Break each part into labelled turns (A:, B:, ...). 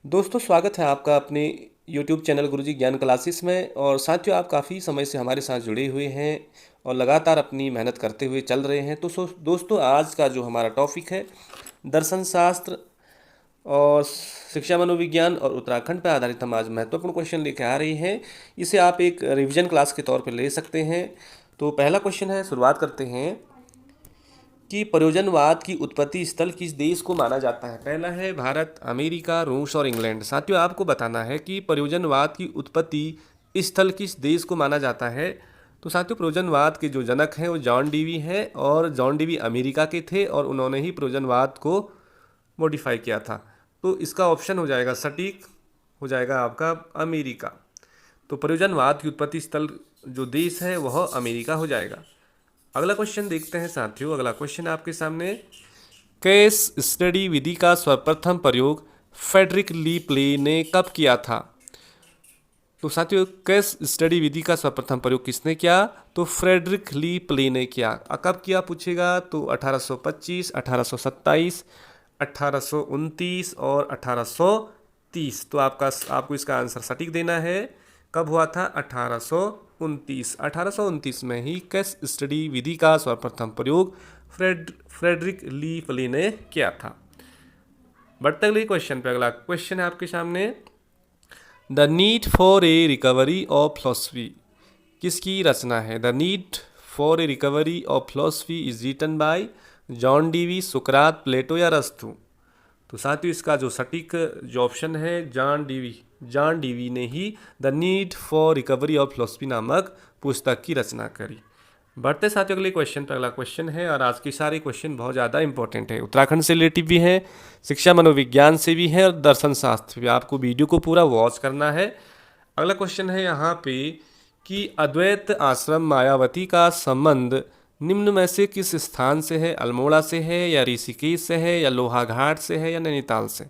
A: दोस्तों स्वागत है आपका अपने YouTube चैनल गुरुजी ज्ञान क्लासेस में। और साथियों, आप काफ़ी समय से हमारे साथ जुड़े हुए हैं और लगातार अपनी मेहनत करते हुए चल रहे हैं। तो दोस्तों, आज का जो हमारा टॉपिक है दर्शन शास्त्र और शिक्षा मनोविज्ञान और उत्तराखंड पर आधारित हम आज महत्वपूर्ण क्वेश्चन लेके आ रहे हैं। इसे आप एक रिवीजन क्लास के तौर पर ले सकते हैं। तो पहला क्वेश्चन है, शुरुआत करते हैं कि प्रयोजनवाद की उत्पत्ति स्थल किस देश को माना जाता है। पहला है भारत, अमेरिका, रूस और इंग्लैंड। साथियों, आपको बताना है कि प्रयोजनवाद की उत्पत्ति स्थल किस देश को माना जाता है। तो साथियों, प्रयोजनवाद के जो जनक हैं वो जॉन डीवी हैं और जॉन डीवी अमेरिका के थे और उन्होंने ही प्रयोजनवाद को मॉडिफाई किया था। तो इसका ऑप्शन हो जाएगा, सटीक हो जाएगा आपका अमेरिका। तो प्रयोजनवाद की उत्पत्ति स्थल जो देश है वह अमेरिका हो जाएगा। अगला क्वेश्चन देखते हैं साथियों। अगला क्वेश्चन आपके सामने, केस स्टडी विधि का सर्वप्रथम प्रयोग फ्रेडरिक ली प्ले ने कब किया था। तो साथियों, केस स्टडी विधि का सर्वप्रथम प्रयोग किसने किया? तो फ्रेडरिक ली प्ले ने किया। कब किया पूछेगा तो 1825, 1827, 1829 और 1830। तो आपको इसका आंसर सटीक देना है। कब हुआ था? 1829 में ही केस स्टडी विधि का सर्वप्रथम प्रयोग फ्रेडरिक ली प्ले ने किया था। बढ़ते अगले क्वेश्चन पे। अगला क्वेश्चन है आपके सामने, the need for a recovery of philosophy किसकी रचना है? The need for a recovery of philosophy is written by John Dewey, सुकरात, प्लेटो या अरस्तू। तो साथियों, इसका जो सटीक जो ऑप्शन है जॉन डीवी ने ही the need for recovery of philosophy नामक पुस्तक की रचना करी। बढ़ते साथियों अगले क्वेश्चन पर। अगला क्वेश्चन है, और आज के सारे क्वेश्चन बहुत ज़्यादा इंपॉर्टेंट है, उत्तराखंड से रिलेटिव भी हैं, शिक्षा मनोविज्ञान से भी हैं और दर्शन शास्त्र भी। आपको वीडियो को पूरा वॉच करना है। अगला क्वेश्चन है यहाँ पे कि अद्वैत आश्रम मायावती का संबंध निम्न में से किस स्थान से है? अल्मोड़ा से है या ऋषिकेश से है या लोहाघाट से है या नैनीताल से?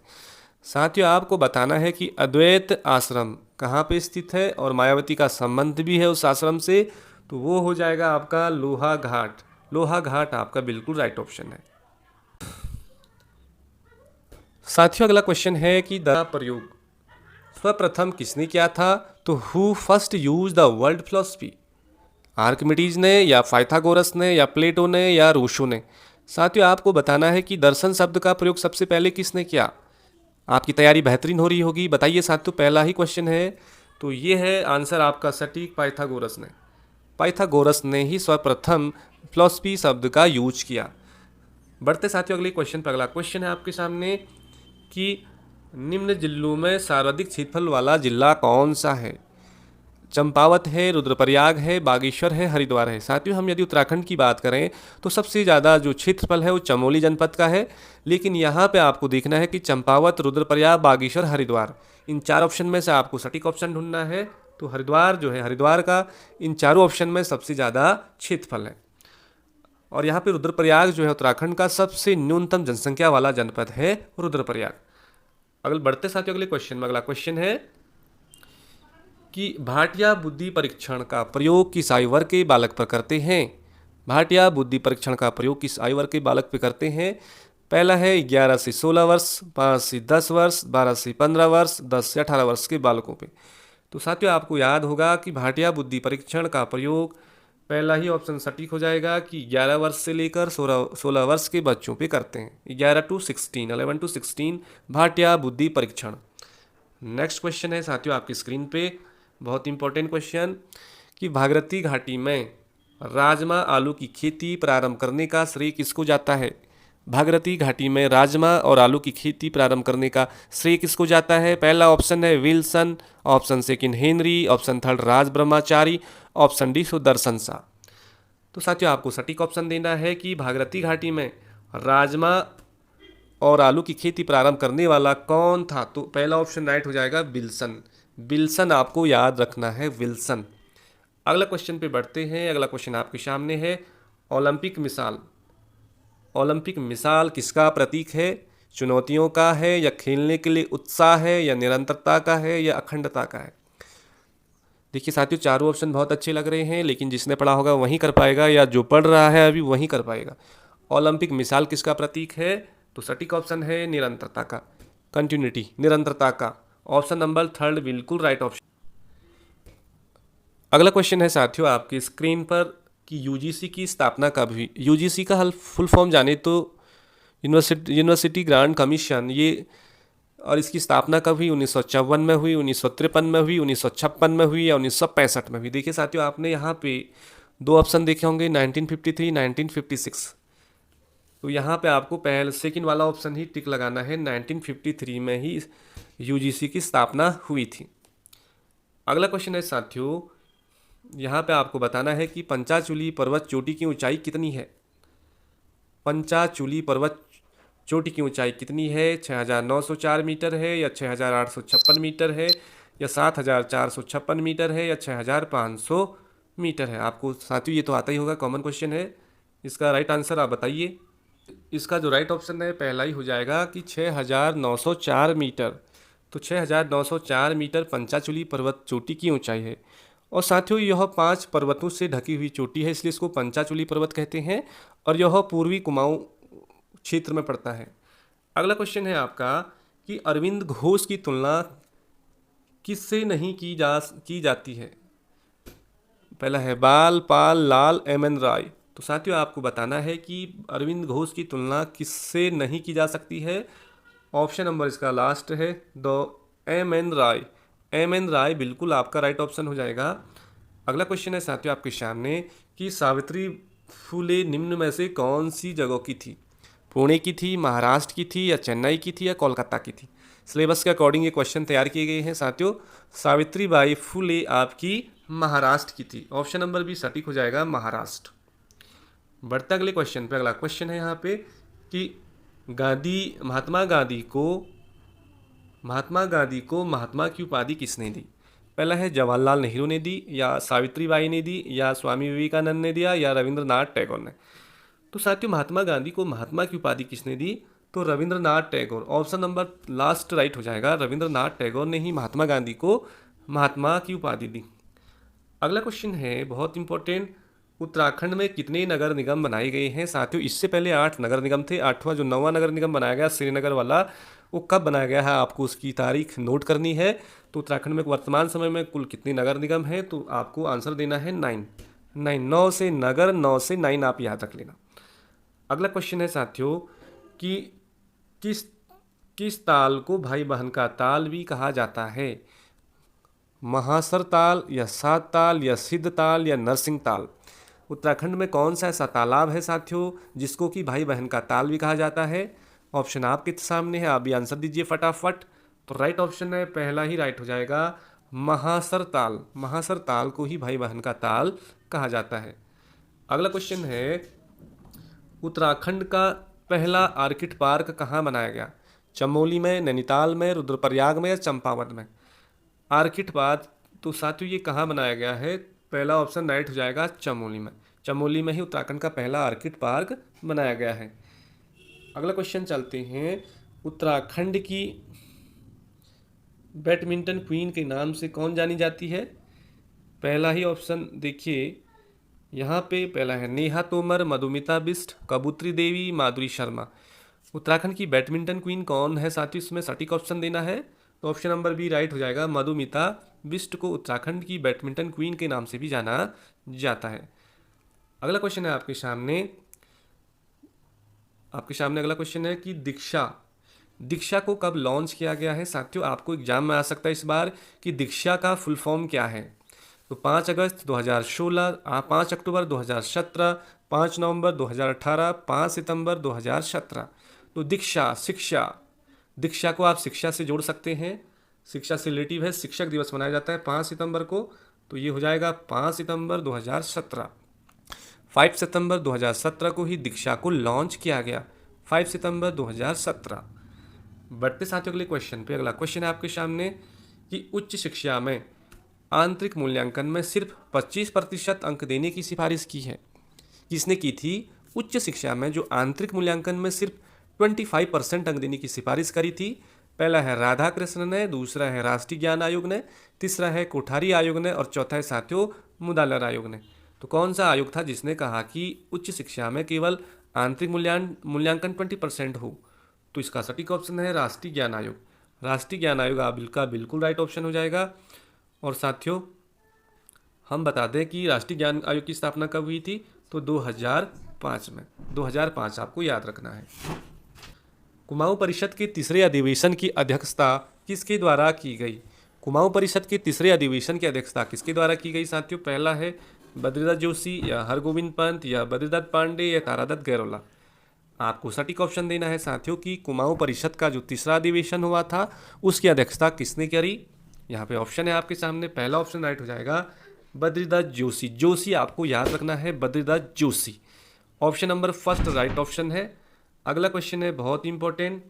A: साथियों, आपको बताना है कि अद्वैत आश्रम कहाँ पे स्थित है और मायावती का संबंध भी है उस आश्रम से। तो वो हो जाएगा आपका लोहाघाट। लोहाघाट आपका बिल्कुल राइट ऑप्शन है। साथियों, अगला क्वेश्चन है कि द प्रयोग सर्वप्रथम किसने किया था? तो who first use the world philosophy? Archimedes ने या पाइथागोरस ने या प्लेटो ने या रूसो ने? साथियों, आपको बताना है कि दर्शन शब्द का प्रयोग सबसे पहले किसने किया। आपकी तैयारी बेहतरीन हो रही होगी। बताइए साथियों, पहला ही क्वेश्चन है तो ये है आंसर आपका सटीक, पाइथागोरस ने। पाइथागोरस ने ही सर्वप्रथम फिलॉसफी शब्द का यूज किया। बढ़ते साथियों अगले क्वेश्चन पर। अगला क्वेश्चन है आपके सामने कि निम्न जिलों में सर्वाधिक क्षेत्रफल वाला जिला कौन सा है? चंपावत है, रुद्रप्रयाग है, बागेश्वर है, हरिद्वार है। साथियों, हम यदि उत्तराखंड की बात करें तो सबसे ज़्यादा जो क्षेत्रफल है वो चमोली जनपद का है। लेकिन यहाँ पे आपको देखना है कि चंपावत, रुद्रप्रयाग, बागेश्वर, हरिद्वार, इन चार ऑप्शन में से आपको सटीक ऑप्शन ढूंढना है। तो हरिद्वार जो है, हरिद्वार का इन चारों ऑप्शन में सबसे ज़्यादा क्षेत्रफल है। और यहाँ पे रुद्रप्रयाग जो है उत्तराखंड का सबसे न्यूनतम जनसंख्या वाला जनपद है रुद्रप्रयाग। अगले बढ़ते साथियों अगले क्वेश्चन में। अगला क्वेश्चन है कि भाटिया बुद्धि परीक्षण का प्रयोग किस आयु वर्ग के बालक पर करते हैं? भाटिया बुद्धि परीक्षण का प्रयोग किस आयु वर्ग के बालक पर करते हैं? पहला है 11 से 16 वर्ष, 5 से 10 वर्ष, 12 से 15 वर्ष, 10 से 18 वर्ष के बालकों पे। तो साथियों, आपको याद होगा कि भाटिया बुद्धि परीक्षण का प्रयोग पहला ही ऑप्शन सटीक हो जाएगा कि 11 वर्ष से लेकर 16 वर्ष के बच्चों पे करते हैं। 11 to 16 भाटिया बुद्धि परीक्षण। नेक्स्ट क्वेश्चन है साथियों आपकी स्क्रीन पे, बहुत इंपॉर्टेंट क्वेश्चन, कि भागीरथी घाटी में राजमा आलू की खेती प्रारंभ करने का श्रेय किसको जाता है? भागीरथी घाटी में राजमा और आलू की खेती प्रारंभ करने का श्रेय किसको जाता है? पहला ऑप्शन है Wilson, option second Henry, option third Raj Brahmachari, option D Sudarshan Shah. तो साथियों, आपको सटीक ऑप्शन देना है कि भागीरथी घाटी में राजमा और आलू की खेती प्रारंभ करने वाला कौन था? तो पहला ऑप्शन राइट हो जाएगा विल्सन। विल्सन आपको याद रखना है, विल्सन। अगला क्वेश्चन पे बढ़ते हैं। अगला क्वेश्चन आपके सामने है, ओलंपिक मिसाल। ओलंपिक मिसाल किसका प्रतीक है? चुनौतियों का है या खेलने के लिए उत्साह है या निरंतरता का है या अखंडता का है? देखिए साथियों, चारों ऑप्शन बहुत अच्छे लग रहे हैं, लेकिन जिसने पढ़ा होगा वही कर पाएगा या जो पढ़ रहा है अभी वही कर पाएगा। ओलंपिक मिसाल किसका प्रतीक है? तो सटीक ऑप्शन है निरंतरता का। कंटिन्यूटी, निरंतरता का। ऑप्शन नंबर थर्ड बिल्कुल राइट ऑप्शन। अगला क्वेश्चन है साथियों आपकी स्क्रीन पर कि यूजीसी की स्थापना कब हुई। यूजीसी का हल फुल फॉर्म जाने तो यूनिवर्सिटी ग्रांट कमीशन, ये और इसकी स्थापना कब हुई? 1954 में हुई, 1953 में हुई, 1956 में हुई या 1965 में हुई। देखिए साथियों, आपने यहाँ पे दो ऑप्शन देखे होंगे, 1953, 1956। तो यहाँ पे आपको पहले सेकंड वाला ऑप्शन ही टिक लगाना है, 1953 में ही यूजीसी की स्थापना हुई थी। अगला क्वेश्चन है साथियों, यहाँ पे आपको बताना है कि पंचाचूली पर्वत चोटी की ऊंचाई कितनी है। पंचाचूली पर्वत चोटी की ऊंचाई कितनी है? 6,904 मीटर है या 6,856 मीटर है या 7,456 मीटर है या 6,500 मीटर है। आपको साथियों ये तो आता ही होगा, कॉमन क्वेश्चन है। इसका राइट आंसर आप बताइए। इसका जो राइट ऑप्शन है पहला ही हो जाएगा कि 6,904 मीटर। तो 6,904 मीटर पंचाचूली पर्वत चोटी की ऊंचाई है। और साथियों यह 5 पर्वतों से ढकी हुई चोटी है, इसलिए इसको पंचाचूली पर्वत कहते हैं और यह पूर्वी कुमाऊं क्षेत्र में पड़ता है। अगला क्वेश्चन है आपका कि अरविंद घोष की तुलना किससे नहीं की जाती है। पहला है बाल, पाल, लाल, एम.एन. राय। तो साथियों आपको बताना है कि अरविंद घोष की तुलना किससे नहीं की जा सकती है। ऑप्शन नंबर इसका लास्ट है द एम.एन. राय। एम.एन. राय बिल्कुल आपका राइट ऑप्शन हो जाएगा। अगला क्वेश्चन है साथियों आपके सामने कि सावित्री फुले निम्न में से कौन सी जगह की थी। पुणे की थी, महाराष्ट्र की थी या चेन्नई की थी या कोलकाता की थी। सिलेबस के अकॉर्डिंग ये क्वेश्चन तैयार किए गए हैं साथियों। सावित्री बाई फुले आपकी महाराष्ट्र की थी। ऑप्शन नंबर भी सटीक हो जाएगा, महाराष्ट्र। बढ़ते अगले क्वेश्चन पे। अगला क्वेश्चन है यहाँ पे कि महात्मा गांधी को महात्मा की उपाधि किसने दी। पहला है जवाहरलाल नेहरू ने दी या सावित्री बाई ने दी या स्वामी विवेकानंद ने दिया या रविंद्रनाथ टैगोर ने। तो साथियों महात्मा गांधी को महात्मा की उपाधि किसने दी? तो Rabindranath Tagore. Option number last right हो जाएगा, रविंद्रनाथ टैगोर ने ही महात्मा गांधी को महात्मा की उपाधि दी। अगला क्वेश्चन है बहुत इंपॉर्टेंट, उत्तराखंड में कितने नगर निगम बनाए गए हैं। साथियों इससे पहले 8 नगर निगम थे। 8वां जो 9वां नगर निगम बनाया गया श्रीनगर वाला, वो कब बनाया गया है आपको उसकी तारीख नोट करनी है। तो उत्तराखंड में वर्तमान समय में कुल कितने नगर निगम हैं, तो आपको आंसर देना है 9 से नगर, 9 से 9 आप याद रख लेना। अगला क्वेश्चन है साथियों कि किस किस ताल को भाई बहन का ताल भी कहा जाता है। महासर ताल या सात ताल या सिद्ध ताल या नरसिंह ताल। उत्तराखंड में कौन सा ऐसा तालाब है साथियों जिसको कि भाई बहन का ताल भी कहा जाता है। ऑप्शन आपके सामने है, आप भी आंसर दीजिए फटाफट। तो राइट ऑप्शन है पहला ही राइट हो जाएगा, महासर ताल। महासर ताल को ही भाई बहन का ताल कहा जाता है। अगला क्वेश्चन है, उत्तराखंड का पहला आर्किड पार्क कहाँ बनाया गया। चमोली में, नैनीताल में, रुद्रप्रयाग में या चंपावत में। आर्किड पार्क तो साथियों ये कहाँ बनाया गया है। पहला ऑप्शन राइट हो जाएगा, चमोली में। चमोली में ही उत्तराखंड का पहला आर्किड पार्क बनाया गया है। अगला क्वेश्चन चलते हैं, उत्तराखंड की बैडमिंटन क्वीन के नाम से कौन जानी जाती है। पहला ही ऑप्शन देखिए यहाँ पे, पहला है नेहा तोमर, मधुमिता बिष्ट, कबूतरी देवी, माधुरी शर्मा। उत्तराखंड की बैडमिंटन क्वीन कौन है साथियों, इसमें सटीक ऑप्शन देना है। तो ऑप्शन नंबर बी राइट हो जाएगा, मधुमिता बिष्ट को उत्तराखंड की बैडमिंटन क्वीन के नाम से भी जाना जाता है। अगला क्वेश्चन है आपके सामने अगला क्वेश्चन है कि दीक्षा को कब लॉन्च किया गया है। साथियों आपको एग्जाम में आ सकता है इस बार कि दीक्षा का फुल फॉर्म क्या है। तो 5 अगस्त 2016, 5 अक्टूबर 2017, 5 नवंबर 2018, 5 सितंबर 2017। तो दीक्षा को आप शिक्षा से जोड़ सकते हैं, शिक्षा से रिलेटिव है। शिक्षक दिवस मनाया जाता है 5 सितंबर को, तो ये हो जाएगा 5 सितंबर 2017। 5 सितंबर 2017 को ही दीक्षा को लॉन्च किया गया, 5 सितंबर 2017। बढ़ते साथियों अगले क्वेश्चन पे। अगला क्वेश्चन है आपके सामने कि उच्च शिक्षा में आंतरिक मूल्यांकन में सिर्फ 25% अंक देने की सिफारिश की है। किसने की थी? उच्च शिक्षा में जो आंतरिक मूल्यांकन में सिर्फ 25% अंक देने की सिफारिश करी थी। पहला है राधा कृष्ण ने, दूसरा है राष्ट्रीय ज्ञान आयोग ने, तीसरा है कोठारी आयोग ने और चौथा है साथियों मुदालर आयोग ने। तो कौन सा आयोग था जिसने कहा कि उच्च शिक्षा में केवल आंतरिक मूल्यांकन 20% हो। तो इसका सटीक ऑप्शन है राष्ट्रीय ज्ञान आयोग। राष्ट्रीय ज्ञान आयोग आपका बिल्कुल राइट ऑप्शन हो जाएगा। और साथियों हम बता दें कि राष्ट्रीय ज्ञान आयोग की स्थापना कब हुई थी, तो 2005 में। 2005 आपको याद रखना है। कुमाऊं परिषद के तीसरे अधिवेशन की अध्यक्षता किसके द्वारा की गई? कुमाऊं परिषद के तीसरे अधिवेशन की अध्यक्षता किसके द्वारा की गई साथियों? पहला है बद्रीदत्त जोशी या हरगोविंद पंत या बद्रीदत्त पांडे या तारादत्त गैरोला। आपको सटीक ऑप्शन देना है साथियों कि कुमाऊं परिषद का जो तीसरा अधिवेशन हुआ था उसकी अध्यक्षता किसने करी। यहाँ पे ऑप्शन है आपके सामने, पहला ऑप्शन राइट हो जाएगा बद्रीदत्त जोशी। जोशी आपको याद रखना है, Badridutt Joshi. Option number first right option है। अगला क्वेश्चन है बहुत इंपॉर्टेंट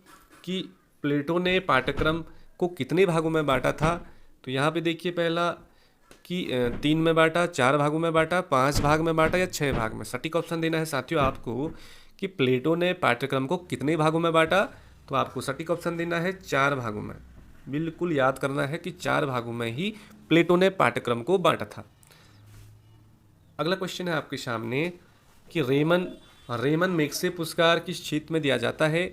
A: कि प्लेटो ने पाठ्यक्रम को कितने भागों में बांटा था। तो यहाँ पे देखिए पहला कि 3 में बांटा, 4 भागों में बांटा, 5 भाग में बांटा या 6 भाग में। सटीक ऑप्शन देना है साथियों आपको कि प्लेटो ने पाठ्यक्रम को कितने भागों में बांटा। तो आपको सटीक ऑप्शन देना है 4 भागों में। बिल्कुल याद करना है कि 4 भागों में ही प्लेटो ने पाठ्यक्रम को बांटा था। अगला क्वेश्चन है आपके सामने कि रेमन मैग्से पुरस्कार किस क्षेत्र में दिया जाता है।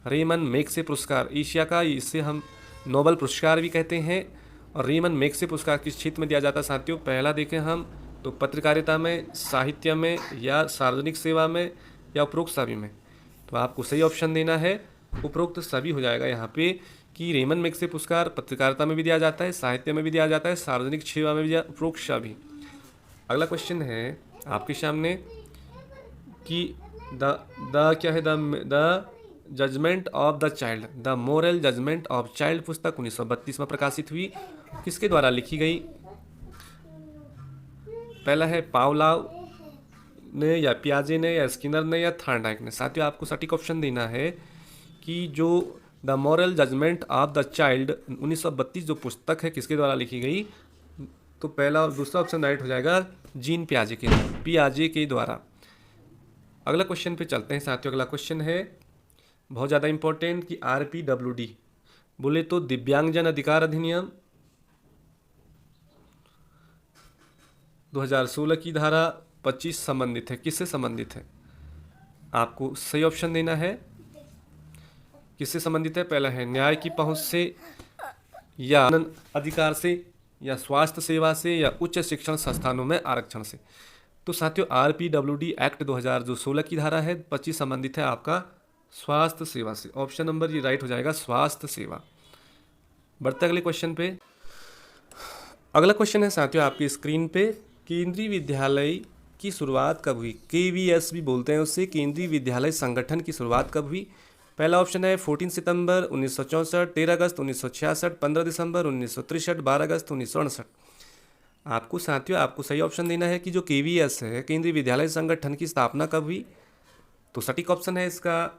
A: रेमन मैग्से पुरस्कार एशिया का, इसे हम नोबेल पुरस्कार भी कहते हैं। और रेमन मैग्से पुरस्कार किस क्षेत्र में दिया जाता है साथियों? पहला देखें हम तो पत्रकारिता में, साहित्य में या सार्वजनिक सेवा में या उपरोक्त सभी में। तो आपको सही ऑप्शन देना है उपरोक्त सभी हो जाएगा यहाँ पे कि रेमन मैग्से पुरस्कार पत्रकारिता में भी दिया जाता है, साहित्य में भी दिया जाता है, सार्वजनिक सेवा में भी, उपरोक्त सभी। अगला क्वेश्चन है आपके सामने कि द क्या है, the judgement of the child, the moral judgement of child पुस्तक 1932 में प्रकाशित हुई, किसके द्वारा लिखी गई? पहला है पावलाव ने या पियाजे ने या स्किनर ने या थॉर्नडाइक ने। साथियों आपको सटीक ऑप्शन देना है कि जो the moral judgement of the child 1932 जो पुस्तक है किसके द्वारा लिखी गई? तो पहला और दूसरा ऑप्शन राइट हो जाएगा जीन पियाजे के द्वारा। अगला क्वेश्चन पे चलते हैं साथियों। अगला क्वेश्चन है बहुत ज़्यादा इंपॉर्टेंट कि RPWD बोले तो दिव्यांगजन अधिकार अधिनियम 2016 की धारा 25 संबंधित है, किससे संबंधित है? आपको सही ऑप्शन देना है किससे संबंधित है। पहला है न्याय की पहुंच से या अधिकार से या स्वास्थ्य सेवा से या उच्च शिक्षण संस्थानों में आरक्षण से। तो साथियों RPWD एक्ट 2016 की धारा है 25 संबंधित है आपका स्वास्थ्य सेवा से। ऑप्शन नंबर ये राइट हो जाएगा स्वास्थ्य सेवा। बढ़ते अगले क्वेश्चन पे। अगला क्वेश्चन है साथियों आपकी स्क्रीन पे, केंद्रीय विद्यालय की शुरुआत कब हुई? KVS भी बोलते हैं उससे, केंद्रीय विद्यालय संगठन की शुरुआत कब हुई? पहला ऑप्शन है 14 सितंबर 1964, 13 अगस्त 1966, 15 दिसंबर 1963, 12 अगस्त 1968। आपको साथियों आपको सही ऑप्शन देना है कि जो KVS है केंद्रीय विद्यालय संगठन की स्थापना कब हुई। तो सटीक ऑप्शन है इसका,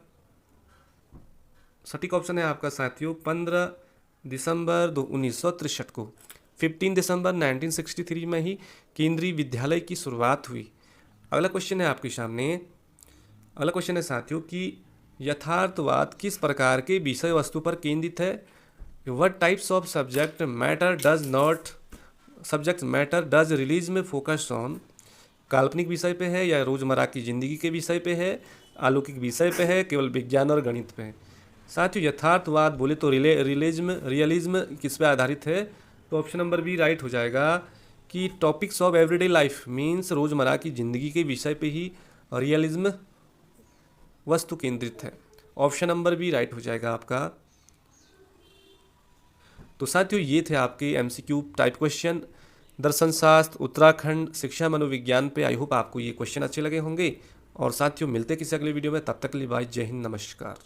A: सटीक ऑप्शन है आपका साथियों 15 दिसंबर 1963 को। 15 दिसंबर 1963 में ही केंद्रीय विद्यालय की शुरुआत हुई। अगला क्वेश्चन है आपके सामने। अगला क्वेश्चन है साथियों कि यथार्थवाद किस प्रकार के विषय वस्तु पर केंद्रित है? What types of subject matter does religion में फोकस ऑन? काल्पनिक विषय पे है या रोजमर्रा की जिंदगी के विषय पे है, अलौकिक विषय पे है, केवल विज्ञान और गणित पे है? साथियों यथार्थवाद बोले तो रियलिज्म किस पे आधारित है? तो ऑप्शन नंबर बी राइट हो जाएगा कि topics of everyday life means रोजमर्रा की जिंदगी के विषय पे ही रियलिज्म वस्तु केंद्रित है। ऑप्शन नंबर बी राइट हो जाएगा आपका। तो साथियों ये थे आपके MCQ टाइप क्वेश्चन दर्शन शास्त्र उत्तराखंड शिक्षा मनोविज्ञान पे। आई होप आपको ये क्वेश्चन अच्छे लगे होंगे। और साथियों मिलते किसी अगले वीडियो में, तब तक के लिए बाय, जय हिंद, नमस्कार।